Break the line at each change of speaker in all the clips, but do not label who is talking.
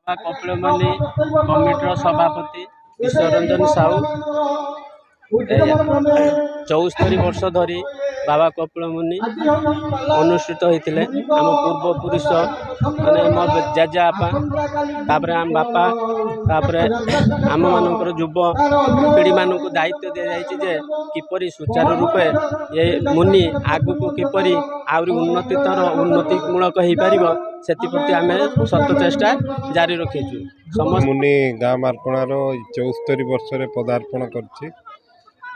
कपिलमुनि कमिटर सभापति विश्वरंजन साहू 74 वर्ष धरी बाबा कपिलमुनि अनुष्ठित होते आम पूर्वपुरुष मैंने मो जेजेपा तापर आम बापा तापर आम मानकर युव पीढ़ी मान दायित्व दि जाए किपरि सुचारू रूपे ये मुनि आगु को किपरि आउरी उन्नतिमूलक हो पार से आम सत चेष्टा जारी रखीचु।
समस्त मुनि गाँ मार्पणार 74 वर्ष पदार्पण कर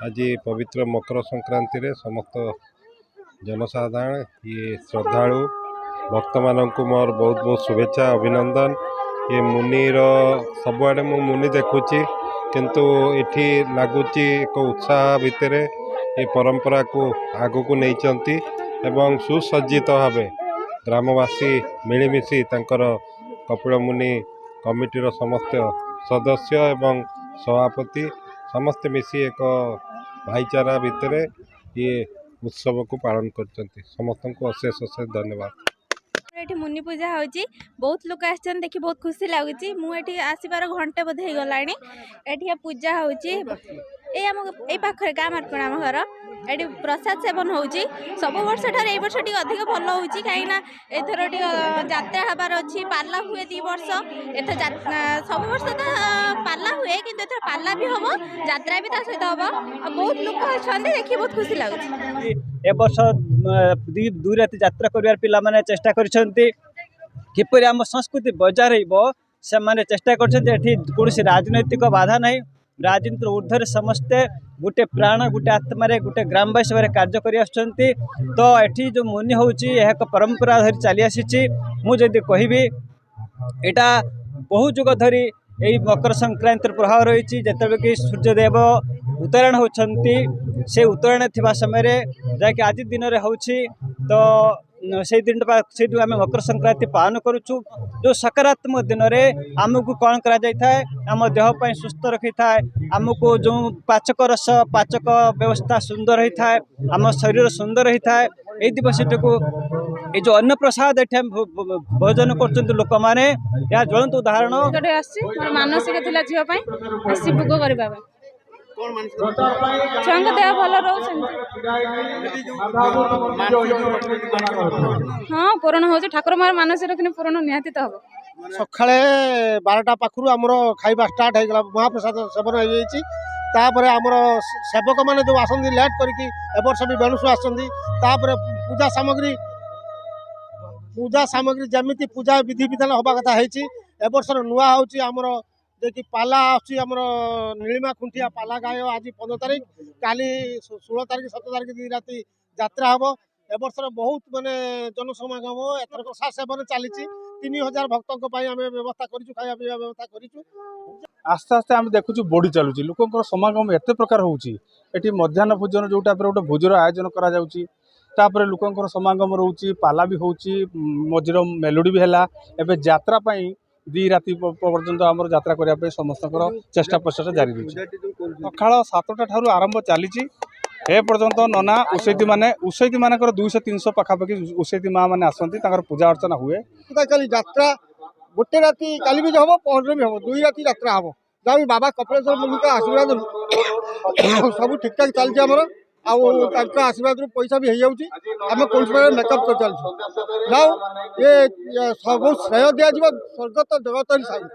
आज पवित्र मकर संक्रांति रे समस्त जनसाधारण ये श्रद्धालु भक्त मानक मोर बहुत बहुत शुभेच्छा अभिनंदन। ये मुनिर सबुआड़े मु मुनि देखुची किंतु इठी लगुच एक उत्साह भितर ये परंपरा को आगु को नहीं चंती एवं सुसज्जित भाव ग्रामवासी मिलमिशि तांकर कपिलमुनि कमिटीर समस्त सदस्य एवं सभापति समस्ते मिसी एक भाईचारा भितर ये उत्सव को पालन करते समस्त को अशेष अशेष धन्यवाद।
ये मुनि पूजा होची बहुत लोग आछन देखि बहुत खुशी लगुच मुझे आसबार घंटे बोध हो गला ये पूजा होची ए पाखे गाँ मार्पण आम घर ये प्रसाद सेवन होची सब वर्ष ठार ए वर्ष टी अधिक भल होची कहीं एथर यात्रा हबार अच्छी पाला हुए 2 वर्ष एथर सब वर्ष तो पाला हुए किंतु एथर पाला भी हम यात्रा भी सहित हम बहुत लोग अच्छा देखिए बहुत खुशी लगुच।
ए वर्ष 2 राति यात्रा कर पिला माने चेष्टा करछंती किपरि आम संस्कृति बजार रहिबो से माने चेष्टा करछंती एठी कोनोसी राजनैतिक बाधा नहीं राजनीति ऊर्धर समस्ते गोटे प्राण गोटे आत्मार गोटे ग्रामवासी भाव कार्य कर तो एठी जो मुनि होची एक परंपरा धरी चली आसी मुझे कहबी एटा बहु जुग धरी यही मकर संक्रांति प्रभाव रही जिते कि सूर्यदेव उत्तरायण होती से उत्तरायण थिबा समय जैक आज दिन में होची तो से दिन से आम मकर संक्रांति पालन करुचु जो सकारात्मक दिन में आमको कौन करा जाए आम देहपाई सुस्थ रखी था आमको जो पाचक रस पाचक व्यवस्था सुंदर होता है आम शरीर सुंदर होता है ये दिवस को ये जो अन्न प्रसाद ये भोजन कर लोक मैंने या ज्वलंत उदाहरण
मानसिक झील भोग करने छुआ देह भल हाँ पूरण हो ठाकुर मार मानसिक रखने पूरण निहाती तो हम
सकाଳେ 12टा पाखु आमर खाଇବା स्टार्ट होगा महाप्रसाद सेवन होपर आमर सेवक मैंने जो आसती लेट करके एवर्ष भी बेलुसु आसपर पूजा सामग्री जमी पूजा विधि विधान हवा कथा एवर्ष नुआ होमर देखिए पाला आमर नीलिमा खुंटिया पाला गाय आज 15 तारीख काली 16 तारीख 17 तारीख 2 राति यात्रा हम एवर्ष बहुत माने जनसमागम एथर प्रसाद सेवन चली 3000 भक्तों आम व्यवस्था खाया पीवा व्यवस्था कर
आस्ते आस्ते आम देखु बढ़ी चलुची लोक समागम एत प्रकार होती मध्याह्न भोजन जोटा गोटे भोजर आयोजन कर लोक समागम रोचे पाला भी होची मझिर मेलोडी भी है एवं यात्रा 2 राति पर्यंत आम यात्रा करने समस्त चेष्टा प्रचेषा जारी रही सका 7टा ठार आरंभ चली ए पर्यंत नना उसैती माने 200-300 पाखापाखि उसैती माँ मैंने आसती पूजा अर्चना हुए
यात्रा गोटे राति काली भी हम पहर भी हम 2 राति यात्रा हम जहाँ बाबा कपिलेश्वर मुनि का आशीर्वाद सब ठीक ठाक चलती आमर आशीर्वाद पैसा भी हो जाए कौन मेकअप कर चलु जाओ ये सब श्रेय दिज्व स्वर्गत जगत साहू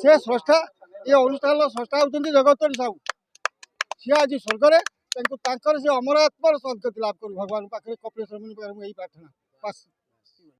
से स्रष्टा ये अनुष्ठान स्रष्टा होती जगत साहू सी आज स्वर्ग से अमर आत्मार सदगति लाभ करूँ भगवान पाखे कपिलेश्वर मुनि प्रार्थना बस।